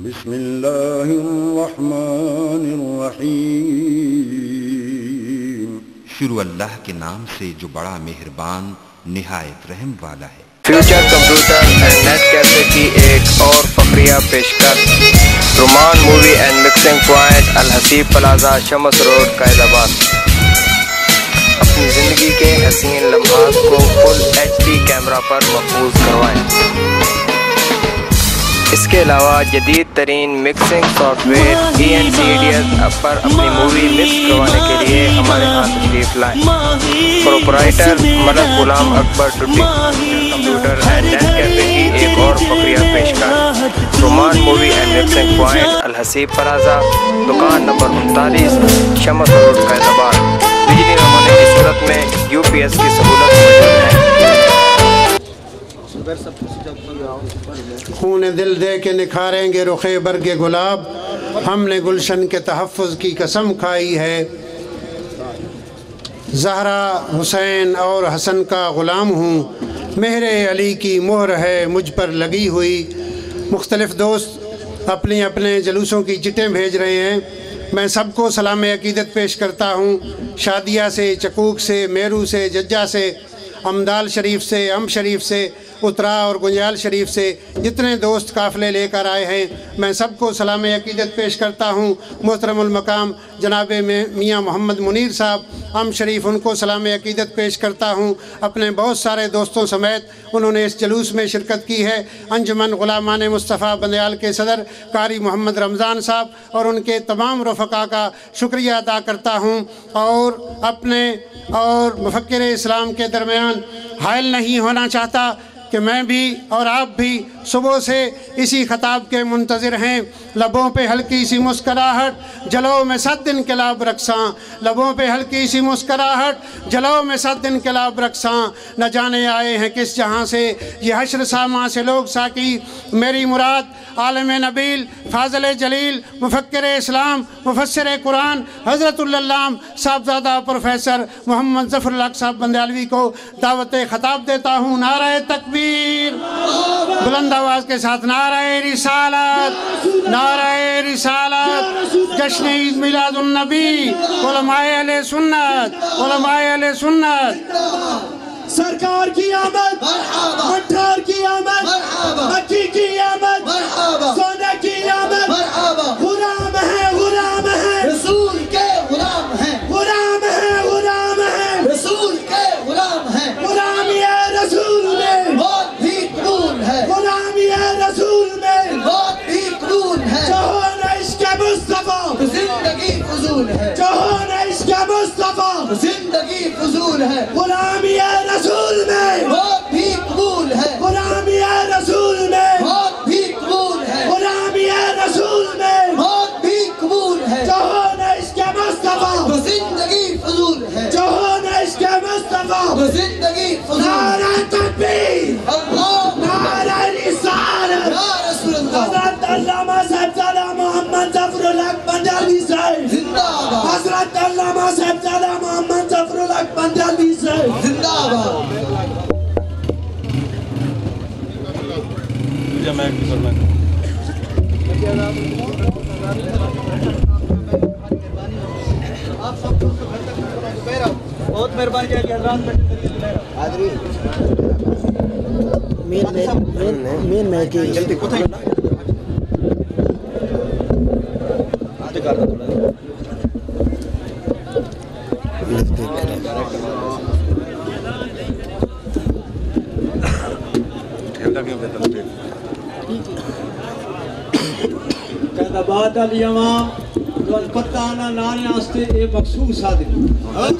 بسم اللہ الرحمن الرحیم۔ شروع اللہ کے نام سے جو بڑا مہربان نہایت رحم والا ہے۔ Future computer and net cafe کی ایک اور فقریہ پیشکش۔ Roman movie and mixing point, Al-Haseeb plaza, Shams road, Quaidabad. اپنی زندگی کے حسین لمحات کو فل HD کیمرہ پر محفوظ کروائیں۔ اس کے علاوہ جدید ترین مکسنگ سافٹ ویئر ENCDS پر اپنی مووی مکس کروانے کے لیے ہمارے ہاں تشریف لائیں۔ پروپرائٹر ملک غلام اکبر ٹوٹی۔ کمپیوٹر اینڈ نیٹ کیفے کی ایک اور فقریہ پیشکش۔ Roman movie and mixing point, Al-Haseeb plaza, دکان number 39، Shams road, Quaidabad. بجلی نہ ہونے کی صورت میں UPS کی سہولت موجود ہے۔ خون دل دے کے نکھاریں گے رخ برگ گلاب، ہم نے گلشن کے تحفظ کی قسم کھائی ہے۔ زہرا، حسین اور حسن کا غلام ہوں، مہر علی کی مہر ہے مجھ پر لگی ہوئی۔ مختلف دوست اپنے اپنے جلوسوں کی چٹیں بھیج رہے ہیں۔ میں سب کو سلام عقیدت پیش کرتا ہوں۔ شادیہ سے، چکوک سے، میرو سے، ججہ سے، امدال شریف سے، ام شریف سے، اترا اور گنجال شریف سے جتنے دوست قافلے لے کر آئے ہیں، میں سب کو سلام عقیدت پیش کرتا ہوں۔ محترم المقام جناب میاں محمد منیر صاحب ام شریف، ان کو سلام عقیدت پیش کرتا ہوں۔ اپنے بہت سارے دوستوں سمیت انہوں نے اس جلوس میں شرکت کی ہے۔ انجمن غلامان مصطفیٰ بندیال کے صدر قاری محمد رمضان صاحب اور ان کے تمام رفقا کا شکریہ ادا کرتا ہوں، اور اپنے اور مفکر اسلام کے درمیان حائل نہیں ہونا چاہتا کہ میں بھی اور آپ بھی صبح سے اسی خطاب کے منتظر ہیں۔ لبوں پہ ہلکی سی مسکراہٹ، جلو میں 7 دن انقلاب رقصاں، لبوں پہ ہلکی سی مسکراہٹ، جلو میں 7 دن انقلاب رقصاں، نہ جانے آئے ہیں کس جہاں سے یہ حشر ساماں سے لوگ ساکی۔ میری مراد عالم نبیل، فاضل جلیل، مفکر اسلام، مفسر قرآن حضرت اللام صاحبزادہ پروفیسر محمد ظفر الحق صاحب بندیالوی کو دعوت خطاب دیتا ہوں۔ نعرہ تکبیر، بلند آواز کے ساتھ نعرہ رسالت، نعرہ رسالت، جشن عید میلاد النبی، علماء اہل سنت، علماء اہل سنت۔ سرکار کی آمد، مٹھار کی آمد، مکی کی آمد، سونے کی آمد، غلام ہے، غلام ہے، رسول کے غلام ہیں، غلام ہے، غلام ہے، رسول کے غلام ہیں۔ غلامی رسول میں بہت ہی قبول ہے، غلامی رسول میں بہت ہی قبول ہے۔ جو ہو نہ عشق مصطفیٰ زندگی فضول ہے، جو ہو نہ عشق مصطفیٰ زندگی فضول ہے۔ غلامی رسول میں بہت ہی قبول ہے، غلامی رسول میں بہت ہی قبول ہے، غلامی رسول میں بہت ہی قبول ہے۔ جو ہو نہ عشق مصطفیٰ زندگی فضول ہے، جو ہو نہ عشق مصطفیٰ زندگی فضول ہے۔ نعرہ تکبیر، نعرہ رسالت، یا رسول اللہ۔ حضرت علامہ صاحبزادہ محمد ظفر الحق بندیالوی صاحب زندہ باد، حضرت علامہ صاحبزادہ محمد ظفر الحق بندیالوی صاحب زندہ باد۔ بہت مہربانی ہے کہ حضرات مین میں کی جلدی کوتھائی آتے کر رہا تھوڑا قائد آباد علی امام جو پتہ آنا نعرے آستے اے مخصوص آدھے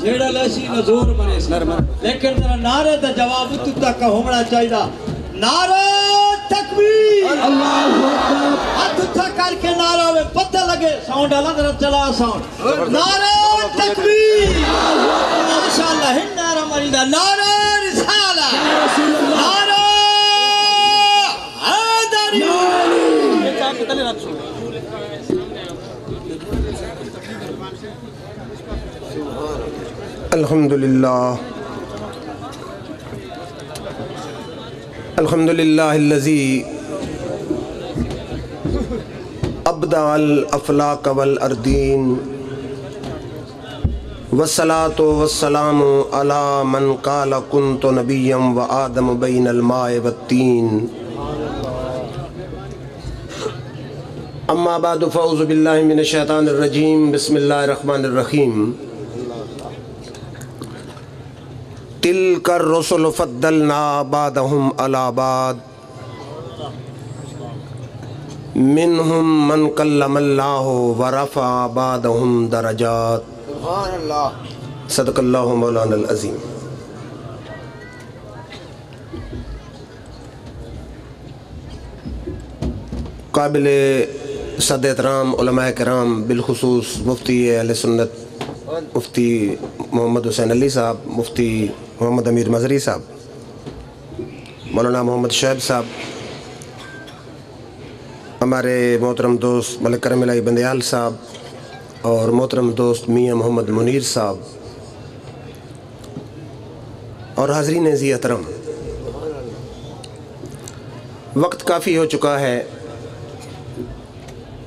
جھیڑا لیسی نزور بنے سے، لیکن ذرا نعرے دا جواب تو تک ہونا چاہیے۔ نعرہ تکبیر، اللہ اکبر، ہاتھ تھا کر کے نعرہ میں پتہ لگے، ساؤنڈ اللہ ذرا چلا ساؤنڈ۔ نعرہ تکبیر، ماشاءاللہ ہن نعرہ مریدہ، نعرہ رسالہ، نعرہ حیدری۔ یہ چاہتے تلے رکھ سو الحمدللہ الحمدللہ الذی ابدع الافلاک والاردین والصلاة والسلام علی من قال کنت نبیا وآدم بین الماء والتین اما بعد فاعوذ باللہ من الشیطان الرجیم بسم اللہ الرحمن الرحیم تلک الرسل فضلنا بعضهم علی بعض منہم من کلم اللہ ورفع بعضهم درجات صدق اللہ مولانا العظیم۔ قابل صد احترام علماء کرام، بالخصوص مفتی اہل سنت مفتی محمد حسین علی صاحب، مفتی محمد امیر مظہری صاحب، مولانا محمد شعیب صاحب، ہمارے محترم دوست ملک کرم الہی بندیال صاحب اور محترم دوست میاں محمد منیر صاحب اور حاضرین ذی احترام، وقت کافی ہو چکا ہے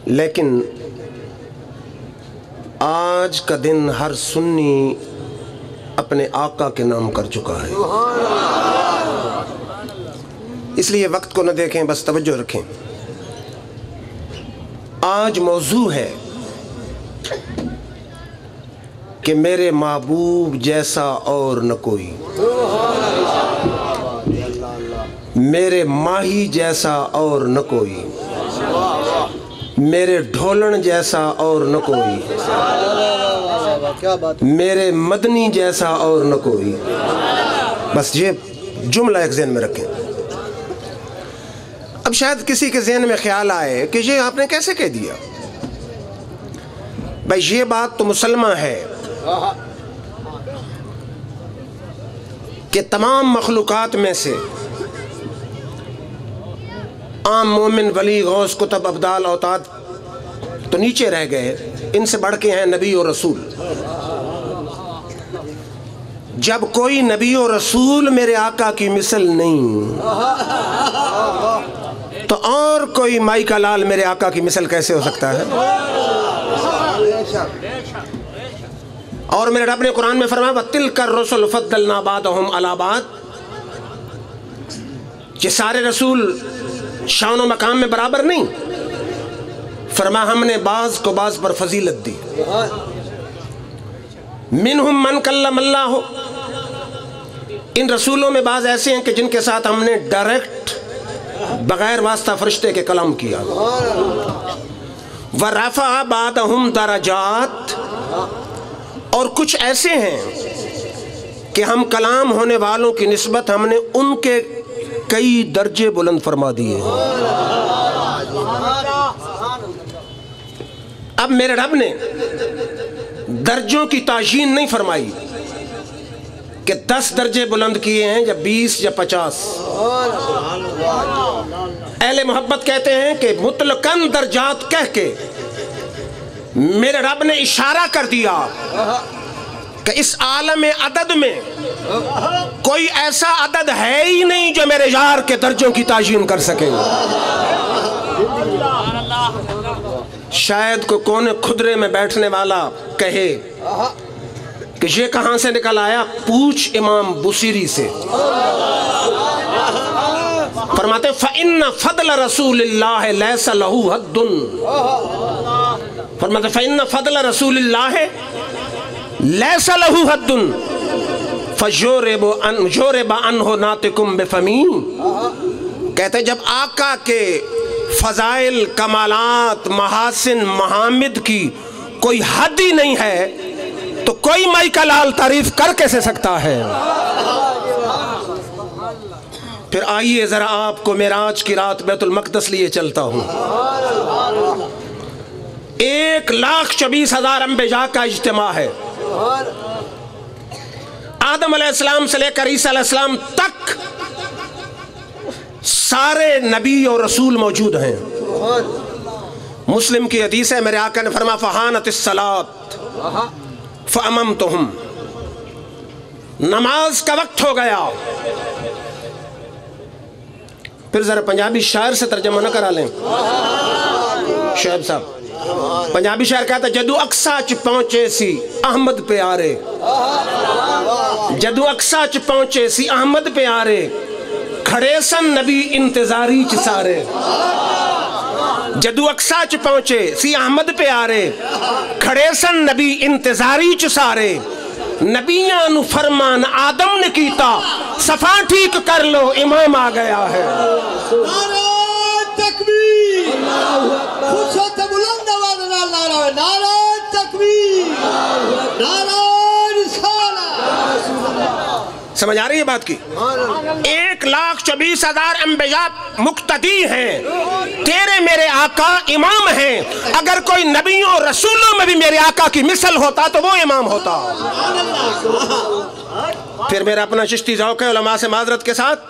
لیکن آج کا دن ہر سنی اپنے آقا کے نام کر چکا ہے، اس لیے وقت کو نہ دیکھیں، بس توجہ رکھیں۔ آج موضوع ہے کہ میرے محبوب جیسا اور نہ کوئی، میرے ماہی جیسا اور نہ کوئی، میرے ڈھولن جیسا اور نہ کوئی، میرے مدنی جیسا اور نہ کوئی۔ بس یہ جملہ ایک ذہن میں رکھیں۔ اب شاید کسی کے ذہن میں خیال آئے کہ یہ آپ نے کیسے کہہ دیا؟ بھائی یہ بات تو مسلمہ ہے کہ تمام مخلوقات میں سے عام مومن ولی غوث کتب ابدال اوتاد تو نیچے رہ گئے، ان سے بڑھ کے ہیں نبی اور رسول۔ جب کوئی نبی اور رسول میرے آقا کی مثل نہیں تو اور کوئی مائی کا لال میرے آقا کی مثل کیسے ہو سکتا ہے؟ اور میرے رب نے قرآن میں فرمایا وَتِلْكَ الرُّسُلُ فَضَّلْنَا بَعْضَهُمْ عَلَى بَعْضٍ، کہ سارے رسول شان و مقام میں برابر نہیں، فرمایا ہم نے بعض کو بعض پر فضیلت دی۔ منہم من کلم اللہ، ان رسولوں میں بعض ایسے ہیں کہ جن کے ساتھ ہم نے ڈائریکٹ بغیر واسطہ فرشتے کے کلام کیا۔ وَرَفَعَ بَعْضَهُمْ دَرَجَاتٍ، اور کچھ ایسے ہیں کہ ہم کلام ہونے والوں کی نسبت ہم نے ان کے کئی درجے بلند فرما دیے۔ اب میرے رب نے درجوں کی تعیین نہیں فرمائی کہ 10 درجے بلند کیے ہیں یا 20 یا 50۔ اہل محبت کہتے ہیں کہ مطلقاً درجات کہہ کے میرے رب نے اشارہ کر دیا کہ اس عالم عدد میں کوئی ایسا عدد ہے ہی نہیں جو میرے یار کے درجوں کی تعیین کر سکے۔ شاید کو کونے خدرے میں بیٹھنے والا کہے کہ یہ کہاں سے نکل آیا؟ پوچھ امام بصیری سے۔ فرماتے فَإِنَّ فَضْلَ رَسُولِ اللَّهِ لَيْسَ لَهُ حَدٌّ، فرماتے فَإِنَّ فَضْلَ رَسُولِ اللَّهِ لَيْسَ لَهُ حَدٌّ فَجُورِبَ عَنْهُ نَاطِقٌ بِفَمِيهِ، کہتے جب آقا کے فضائل، کمالات، محاسن، محامد کی کوئی حد ہی نہیں ہے تو کوئی مائی کا لال تعریف کر کیسے سکتا ہے؟ پھر آئیے ذرا آپ کو معراج کی رات بیت المقدس لیے چلتا ہوں۔ 1,24,000 انبیاء کا اجتماع ہے، آدم علیہ السلام سے لے کر عیسیٰ علیہ السلام تک سارے نبی اور رسول موجود ہیں۔ مسلم کی حدیث ہے، میرے آقا نے فرمایا فحانت الصلاۃ فاممتہم، نماز کا وقت ہو گیا۔ پھر ذرا پنجابی شاعر سے ترجمہ نہ کرا لیں، شعیب صاحب پنجابی شاعر کہتا ہے جدو اقصا چ پہنچے سی احمد پیارے، جدو اقصا چ پہنچے سی احمد پیارے، کھڑے سن نبی انتظاری چ سارے۔ جدو اقصا چ پہنچے سی احمد پیارے، کھڑے سن نبی انتظاری چ سارے، نبیاں نو فرمان آدم نے کیتا، صفا ٹھیک کر لو امام آ گیا ہے۔ نعرہ تکبیر، خود سوتے بلند آواز نال نعرہ، نعرہ تکبیر، نعرہ رسالہ۔ سمجھ آ رہی ہے بات کی؟ 1,24,000 انبیاء مقتدی ہیں، تیرے میرے آقا امام ہیں، اگر کوئی نبیوں اور رسولوں میں بھی میرے آقا کی مثل ہوتا تو وہ امام ہوتا۔ پھر میرا اپنا چشتی ذوق ہے علماء سے معذرت کے ساتھ،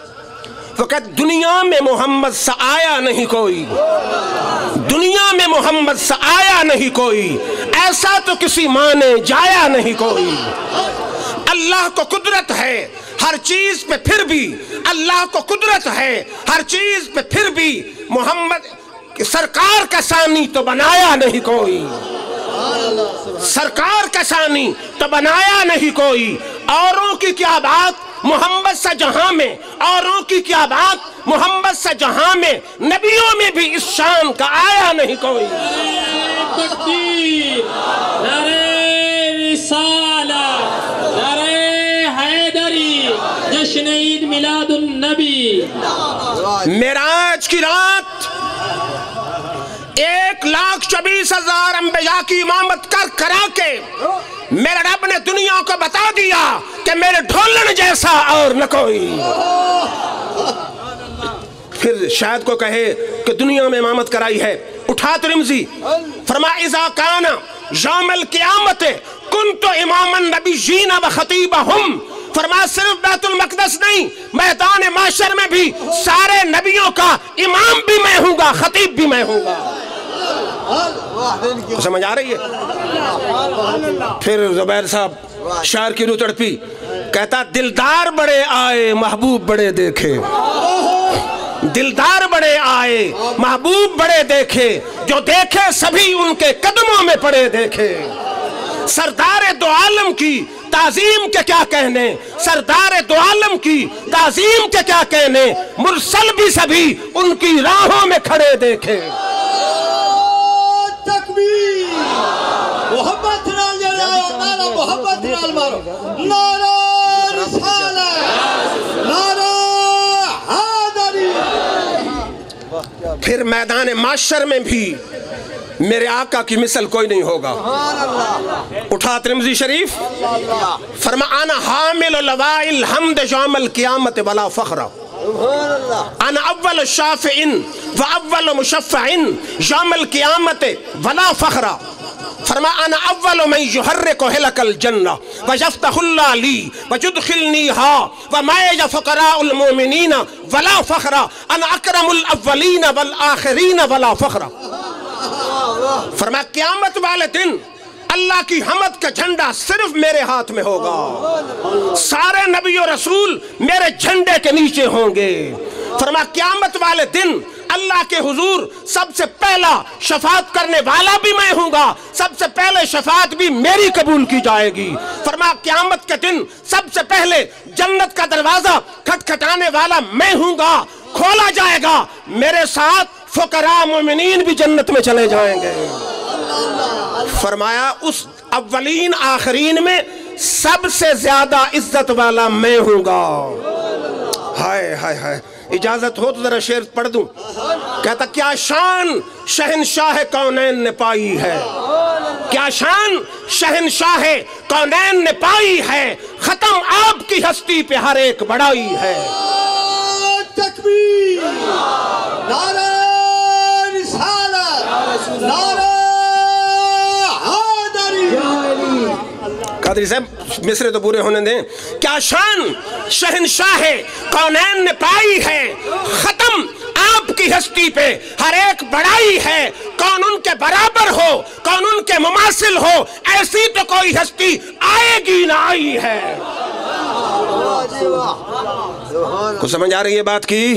وہ کہتے دنیا میں محمد سا آیا نہیں کوئی، دنیا میں محمد سا آیا نہیں کوئی، ایسا تو کسی ماں نے جایا نہیں کوئی۔ اللہ کو قدرت ہے ہر چیز پہ، پھر بھی اللہ کو قدرت ہے ہر چیز پہ، پھر بھی محمد سرکار کا ثانی تو بنایا نہیں کوئی، سرکار کا ثانی تو بنایا نہیں کوئی۔ اوروں کی کیا بات محمد سا جہاں میں، اوروں کی کیا بات محمد سا جہاں میں، نبیوں میں بھی اس شان کا آیا نہیں کوئی۔ تکبیر، نعرہ رسالہ، نعرہ حیدری، جشن عید میلاد النبی۔ معراج کی رات 1,24,000 انبیاء کی امامت کرا کے میرے رب نے دنیا کو بتا دیا کہ میرے ڈھولن جیسا اور نہ کوئی۔ پھر شاید کو کہے کہ دنیا میں امامت کرائی ہے، اٹھا ترمذی فرما اذا کان یوم القیامت کنت امام النبیین و خطیبہم، فرما صرف بیت المقدس نہیں، میدان معاشر میں بھی سارے نبیوں کا امام بھی میں ہوں گا، خطیب بھی میں ہوں گا۔ سمجھ آ رہی ہے؟ پھر زبیر صاحب شاعر کی روح تڑپی، کہتا دلدار بڑے آئے محبوب بڑے دیکھے، دلدار بڑے آئے محبوب بڑے دیکھے، جو دیکھے سبھی ان کے قدموں میں پڑے دیکھے۔ سردار دو عالم کی تعظیم کے کیا کہنے، سردار دو عالم کی تعظیم کے کیا کہنے، مرسل بھی سبھی ان کی راہوں میں کھڑے دیکھے۔ تکبیر، محبت نال جلاؤ، نعرہ محبت نال مارو، نعرہ رسالہ، نعرہ حیدری۔ پھر میدان معاشر میں بھی میرے آقا کی مثل کوئی نہیں ہوگا۔ اٹھا ترمذی شریف فرما انا حامل لواء الحمد یوم القیامت ولا فخر، انا اول شافع و اول مشفع یوم القیامت ولا فخر، فرما انا اول من یحرک حلق الجنہ ویفتح اللہ لی ویدخلنیہا ومعی فقراء المؤمنین ولا فخر، انا اکرم الاولین والآخرین ولا فخر۔ فرما قیامت والے دن اللہ کی حمد کا جھنڈا صرف میرے ہاتھ میں ہوگا، سارے نبی و رسول میرے جھنڈے کے نیچے ہوں گے۔ فرما قیامت والے دن اللہ کے حضور سب سے پہلا شفاعت کرنے والا بھی میں ہوں گا، سب سے پہلے شفاعت بھی میری قبول کی جائے گی۔ فرما قیامت کے دن سب سے پہلے جنت کا دروازہ کھٹکھٹانے والا میں ہوں گا، کھولا جائے گا، میرے ساتھ فقراء مومنین بھی جنت میں چلے جائیں گے۔ فرمایا اس اولین آخرین میں سب سے زیادہ عزت والا میں ہوں گا۔ ہائے ہائے ہائے، اجازت ہو تو ذرا شعر پڑھ دوں۔ کہتا کیا شان شہنشاہ کونین نے پائی ہے، کیا شان شہنشاہ کونین نے پائی ہے، ختم آپ کی ہستی پہ ہر ایک بڑائی ہے۔ تکبیر، نعرہ رسالہ، نعرہ حیدری۔ قادری صاحب مصرے تو پورے ہونے دیں۔ کیا شان شہنشاہ کونین نے پائی ہے، ختم آپ کی ہستی پہ ہر ایک بڑائی ہے، کون ان کے برابر ہو، کون ان کے مماثل ہو، ایسی تو کوئی ہستی آئے گی نہ آئی ہے۔ کچھ سمجھ آ رہی ہے بات کی؟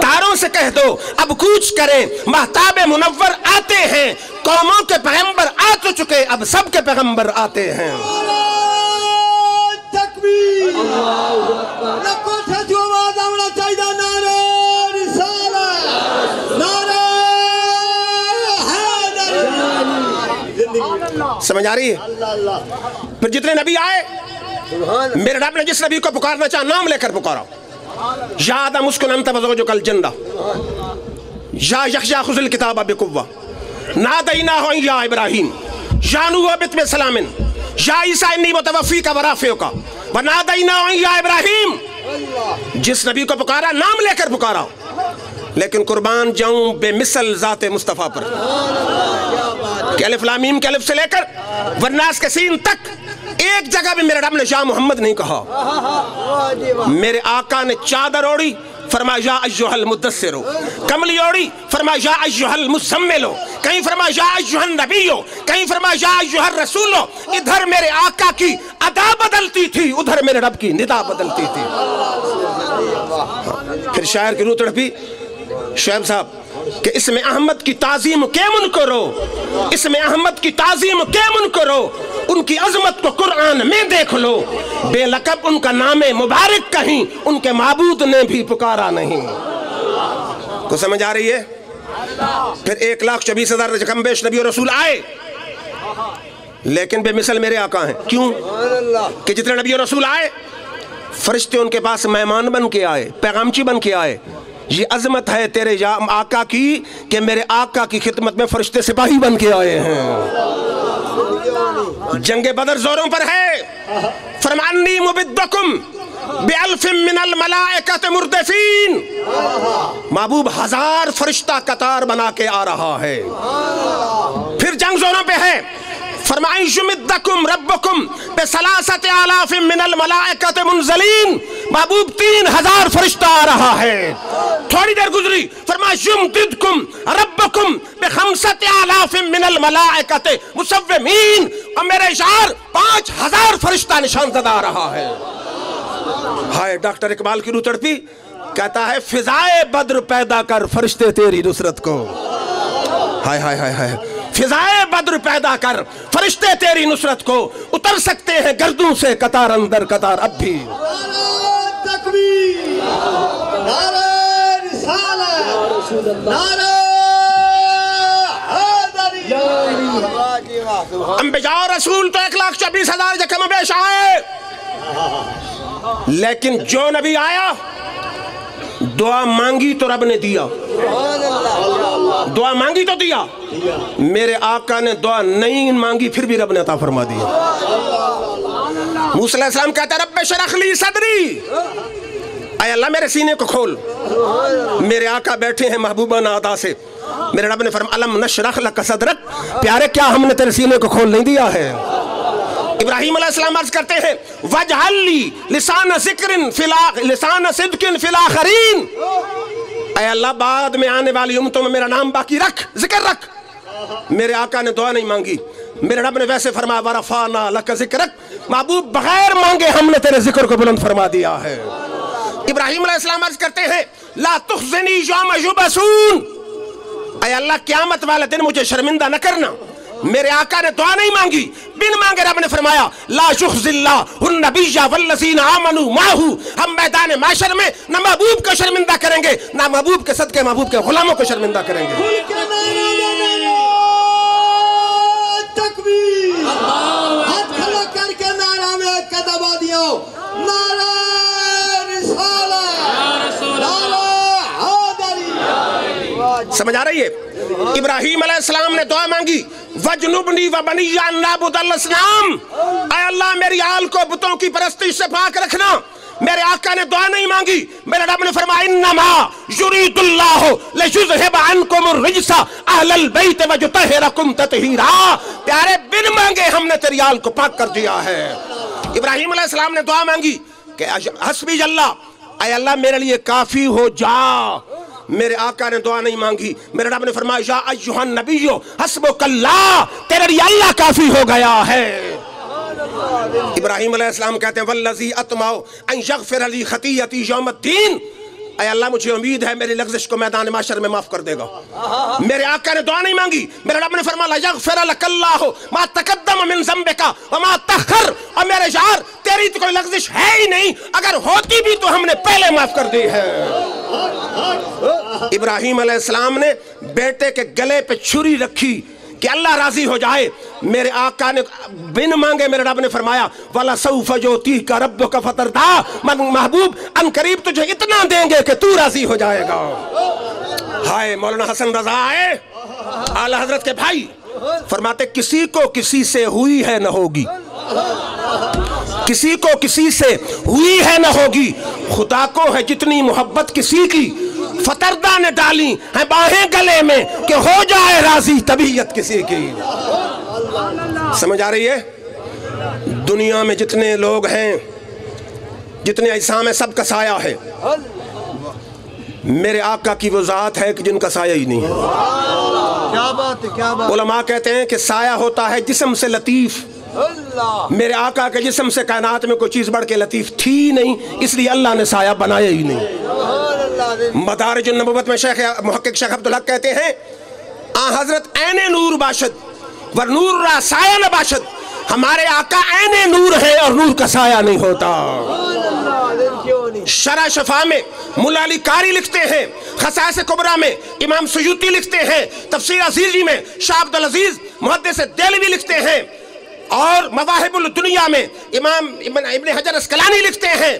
تاروں سے کہہ دو اب کوچ کریں، مہتاب منور آتے ہیں، قوموں کے پیغمبر آ تو چکے، اب سب کے پیغمبر آتے ہیں۔ تکبیر، لکھوں سے جو آواز آنا چاہیے، نعرہ رسالت، نعرہ حیدر۔ سمجھ آ رہی ہے؟ پھر جتنے نبی آئے، میرے رب نے جس نبی کو پکارنا چاہا نام لے کر پکارا، یا آدم اسکن انت وزوجک الجنہ، یا یحییٰ خذ الکتاب بقوہ، نادیناہ یا ابراہیم، یا نوح اہبط بسلام، یا عیسیٰ انی متوفیک ورافعک، ونادیناہ یا ابراہیم۔ جس نبی کو پکارا نام لے کر پکارا، لیکن قربان جاؤں بے مثل ذات مصطفیٰ پر، کہ الف لام میم کے الف سے لے کر والناس کے سین تک ایک جگہ بھی میرے رب نے یا محمد نہیں کہا۔ میرے آقا نے چادر اوڑی، فرمایا یا ایھا المدثر، کملی اوڑی، فرمایا یا ایھا المزمل، کہیں فرمایا یا ایھا النبی، کہیں فرمایا یا ایھا الرسول۔ ادھر میرے آقا کی ادا بدلتی تھی، ادھر میرے رب کی ندا بدلتی تھی۔ پھر شاعر کی روح تڑپی، شعیب صاحب کہ اسم احمد کی تعظیم کیمن کرو، اسم احمد کی تعظیم کیمن کرو، ان کی عظمت کو قرآن میں دیکھ لو، بے لقب ان کا نام مبارک کہیں، ان کے معبود نے بھی پکارا نہیں۔ کو سمجھ آ رہی ہے؟ پھر 1,24,000 کم بیش نبی و رسول آئے، لیکن بے مثل میرے آقا ہیں۔ کیوں؟ کہ جتنے نبی و رسول آئے، فرشتے ان کے پاس مہمان بن کے آئے، پیغامچی بن کے آئے۔ یہ عظمت ہے تیرے آقا کی کہ میرے آقا کی خدمت میں فرشتے سپاہی بن کے آئے ہیں۔ جنگ بدر زوروں پر ہے، فرمانی مبدکم بِأَلْفٍ مِّنَ الْمَلَائِكَةِ مُرْدِفِينَ، محبوب 1000 فرشتہ قطار بنا کے آ رہا ہے۔ پھر جنگ زوروں پہ ہے، فرمائیں یمدکم ربکم ب3,000 من الملائکۃ منزلین، محبوب 3000 فرشتہ آ رہا ہے۔ تھوڑی دیر گزری، فرمایا یمددکم ربکم ب5,000 من الملائکۃ مسومین، اور میرے اشعار 5000 فرشتہ نشان زدہ آ رہا ہے۔ ہائے ڈاکٹر اقبال کی روح تڑپی، کہتا ہے فضائے بدر پیدا کر فرشتے تیری نصرت کو، ہائے ہائے ہائے ہائے، فضائے بدر پیدا کر فرشتے تیری نصرت کو، اتر سکتے ہیں گردوں سے قطار اندر قطار اب بھی۔ نعرہ تکبیر، نعرہ رسالت، نعرہ حیدری۔ انبیاء اور رسول تو 1,24,000 جکم بیش آئے، لیکن جو نبی آیا دعا مانگی تو رب نے دیا، دعا مانگی تو دیا۔ میرے آقا نے دعا نہیں مانگی پھر بھی رب نے عطا فرما دیا۔ موسیٰ علیہ السلام کہتا ہے رب اشرح لی صدری، اے اللہ میرے سینے کو کھول۔ میرے آقا بیٹھے ہیں محبوبانہ ادا سے، میرے رب نے فرمایا الم نشرح لک صدرک، پیارے کیا ہم نے تیرے سینے کو کھول نہیں دیا ہے؟ ابراہیم علیہ السلام عرض کرتے ہیں وَاجْعَلْ لِي لِسَانَ صِدْقٍ فِي الْآخِرِينَ، اے اللہ بعد میں آنے والی امتوں میں میرا نام باقی رکھ، ذکر رکھ۔ میرے آقا نے دعا نہیں مانگی، میرے رب نے ویسے فرمایا وَرَفَعْنَا لَكَ ذِكْرَكَ، محبوب بغیر مانگے ہم نے تیرے ذکر کو بلند فرما دیا ہے۔ ابراہیم علیہ السلام عرض کرتے ہیں لا تخزنی یوم یبعثون، اے اللہ قیامت والے دن مجھے شرمندہ نہ کرنا۔ میرے آقا نے دعا نہیں مانگی، بن مانگے رب نے فرمایا لا یخزِ اللہ النبی والذین آمنوا معہ، ہم میدان معاشر میں نہ محبوب کو شرمندہ کریں گے، نہ محبوب کے صدقے محبوب کے غلاموں کو شرمندہ کریں گے۔ تکبیر، ہاتھ کھڑا کر کے نعرہ میں ایک قدم آ دیا، نعرہ رسالت، نعرہ حیدری۔ سمجھ آ رہی ہے؟ ابراہیم علیہ السلام نے دعا مانگی وَجْنُبْنِي وَبَنِيَّ أَن نَّعْبُدَ الْأَصْنَامَ، اے اللہ میری آل کو بتوں کی پرستش سے پاک رکھنا۔ میرے آقا نے دعا نہیں مانگی، میرے رب نے فرمایا انما یرید اللہ لیذھب عنکم الرجس اہل البیت ویطہرکم تطہیرا، پیارے بن مانگے ہم نے تیری آل کو پاک کر دیا ہے۔ ابراہیم علیہ السلام نے دعا مانگی کہ حسبی اللہ، اے اللہ میرے لیے کافی ہو جا۔ میرے آقا نے دعا نہیں مانگی، میرے رب نے فرمایا یا ایھا النبی حسبک اللہ، تیرے لیے اللہ کافی ہو گیا ہے۔ ابراہیم علیہ السلام کہتے ہیں والذی اطمع ان یغفر لی خطیئتی یوم الدین، اے اللہ مجھے امید ہے میری لغزش کو میدان معاشر میں معاف کر دے گا. میرے آقا نے دعا نہیں مانگی, میرے رب نے فرمایا یغفر لک اللہ ما تقدم من ذنبک وما تأخر, اور میرے یار تیری تو کوئی لغزش ہے ہی نہیں, اگر ہوتی بھی تو ہم نے پہلے معاف کر دی ہے. ابراہیم علیہ السلام نے بیٹے کے گلے پہ چھری رکھی کہ اللہ راضی ہو جائے. میرے آقا نے بن مانگے میرے رب نے فرمایا وَلَسَوْفَ يُعْطِيكَ رَبُّكَ فَتَرْضَىٰ, قریب قریب تجھے اتنا دیں گے کہ تو راضی ہو جائے گا. ہائے مولانا حسن رضا آئے اعلی حضرت کے بھائی, فرماتے کسی کو کسی سے ہوئی ہے نہ ہوگی, کسی کو کسی سے ہوئی ہے نہ ہوگی, خدا کو ہے جتنی محبت کسی کی, فتردہ نے ڈالی ہیں باہیں گلے میں کہ ہو جائے راضی طبیعت کسی کی. سمجھ آ رہی ہے؟ دنیا میں جتنے لوگ ہیں, جتنے اجسام ہیں, سب کا سایہ ہے. میرے آقا کی وہ ذات ہے کہ جن کا سایہ ہی نہیں ہے. کیا بات ہے, کیا بات. علماء کہتے ہیں کہ سایہ ہوتا ہے جسم سے لطیف. میرے آقا کے جسم سے کائنات میں کوئی چیز بڑھ کے لطیف تھی نہیں, اس لیے اللہ نے سایہ بنایا ہی نہیں. مدارج النبوت میں شیخ محقق شیخ عبدالحق کہتے ہیں آن حضرت عین نور باشد ور نور را سایہ نہ باشد, ہمارے آقا عین نور ہے اور نور کا سایہ نہیں ہوتا. شرح شفا میں مولا علی قاری لکھتے ہیں, خصائص کبریٰ میں امام سیوطی لکھتے ہیں, تفسیر عزیزی میں شاہ عبدالعزیز محدث دہلوی لکھتے ہیں, اور مواہب الدنیا میں امام ابن حجر اسقلانی لکھتے ہیں,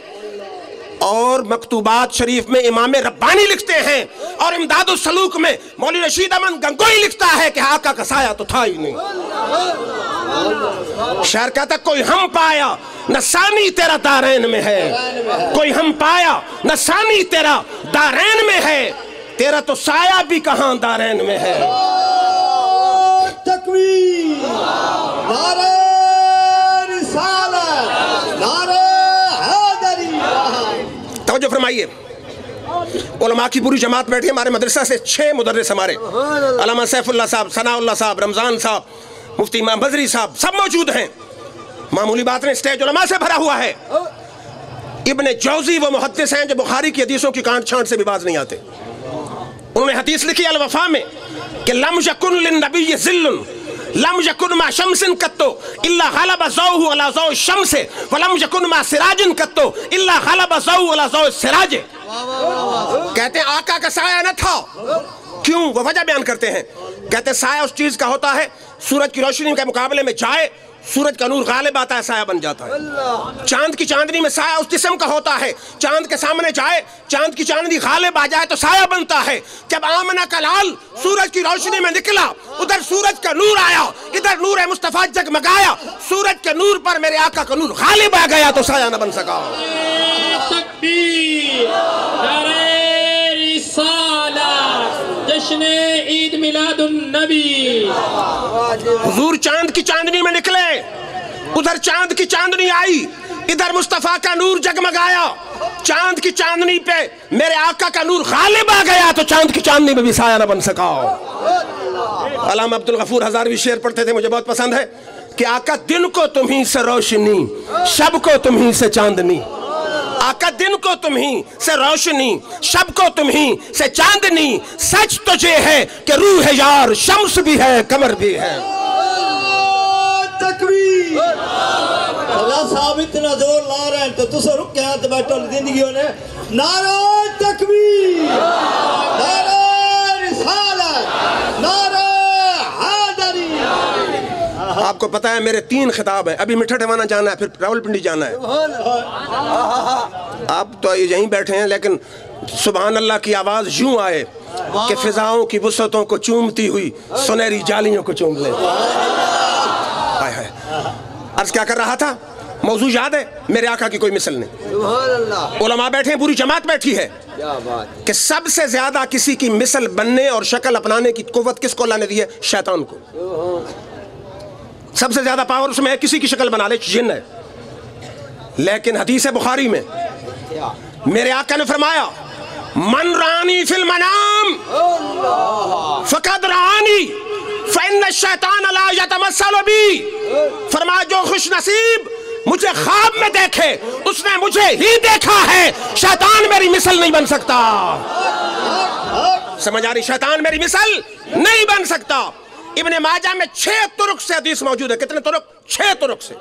اور مکتوبات شریف میں امام ربانی لکھتے ہیں, اور امداد السلوک میں مولوی رشید احمد گنگوئی لکھتا ہے کہ آقا کا سایہ تو تھا ہی نہیں. شاعر کہتا کوئی ہم پایا نہ ثانی تیرا دارین میں ہے, کوئی ہم پایا نہ ثانی تیرا دارین میں ہے, تیرا تو سایہ بھی کہاں دارین میں ہے. تکبیر, نعرہ رسالت, نعرہ حیدری. توجہ فرمائیے, علماء کی پوری جماعت بیٹھی, ہمارے مدرسہ سے 6 مدرس ہمارے, علامہ سیف اللہ صاحب, ثناء اللہ صاحب, رمضان صاحب, مفتی امام بزری صاحب, سب موجود ہیں. معمولی بات نہیں, اسٹیج علماء سے بھرا ہوا ہے. ابن جوزی وہ محدث ہیں جو بخاری کی حدیثوں کی کانٹ چھانٹ سے بھی باز نہیں آتے. انہوں نے حدیث لکھی الوفا میں کہ لم یکن للنبی ذل لم یکن ما شمس قطو الا غلب ضوءه على ضوء الشمس ولم یکن ما سراج قطو الا غلب ضوءه على ضوء السراج. کہتے ہیں آقا کا سایہ نہ تھا. کیوں؟ وہ وجہ بیان کرتے ہیں. کہتے ہیں سایہ اس چیز کا ہوتا ہے سورج کی روشنی کے مقابلے میں جائے, سورج کا نور غالب آتا ہے, سایہ بن جاتا ہے. چاند کی چاندنی میں سایہ اس جسم کا ہوتا ہے, چاند کے سامنے جائے, چاند کی چاندنی غالب آ جائے تو سایہ بنتا ہے. جب آمنہ کا لال سورج کی روشنی میں نکلا, ادھر سورج کا نور آیا, ادھر نور مصطفیٰ جگمگایا, سورج کے نور پر میرے آقا کا نور غالب آ گیا تو سایہ نہ بن سکا. تکبیر, نعرہ رسالت, جشن عید میلاد النبی. حضور چاند کی چاندنی میں نکلے, ادھر چاند کی چاندنی آئی, ادھر مصطفیٰ کا نور جگمگایا, چاند کی چاندنی پہ میرے آقا کا نور غالب آ گیا تو چاند کی چاندنی میں بھی سایہ نہ بن سکا. علامہ عبدالغفور ہزاروی شعر پڑھتے تھے, مجھے بہت پسند ہے, کہ آقا دن کو تمہیں سے روشنی, شب کو تمہیں سے چاندنی. آقا دن کو تمہیں سے روشنی, شب کو تمہیں سے چاندنی. سچ تجھے ہے کہ روح ہے یار, شمس بھی ہے قمر بھی ہے. تکبیر. اللہ صاحب اتنا زور لا رہے ہیں تو تسے رک کے ہاتھ بیٹھو زندگیوں نے. نعرہ تکبیر, نعرہ رسالت, نعرہ حیدری. آپ کو پتا ہے میرے 3 خطاب ہیں, ابھی مٹھا ٹھوانا جانا ہے, پھر راول پنڈی جانا ہے. آپ تو یہیں بیٹھے ہیں, لیکن سبحان اللہ کی آواز یوں آئے کہ فضاؤں کی وسعتوں کو چومتی ہوئی سنہری جالیوں کو چوم لیں. عرض کیا کر رہا تھا, موضوع یاد ہے, میرے آقا کی کوئی مثل نہیں. علماء بیٹھے ہیں, پوری جماعت بیٹھی ہے, کہ سب سے زیادہ کسی کی مثل بننے اور شکل اپنانے کی قوت کس کو اللہ نے دی ہے؟ شیطان کو. سب سے زیادہ پاور اس میں ہے, کسی کی شکل بنا لے, جن ہے. لیکن حدیث بخاری میں میرے آقا نے فرمایا من رانی فی المنام فقد رانی فإن الشیطان لا یتمثل بی. فرمایا جو خوش نصیب مجھے خواب میں دیکھے اس نے مجھے ہی دیکھا ہے، شیطان میری مثل نہیں بن سکتا۔ سمجھ آ رہی؟ شیطان میری مثل نہیں بن سکتا۔ ابن ماجہ میں 6 طرق سے حدیث موجود ہے۔ کتنے طرق؟ 6 طرق سے۔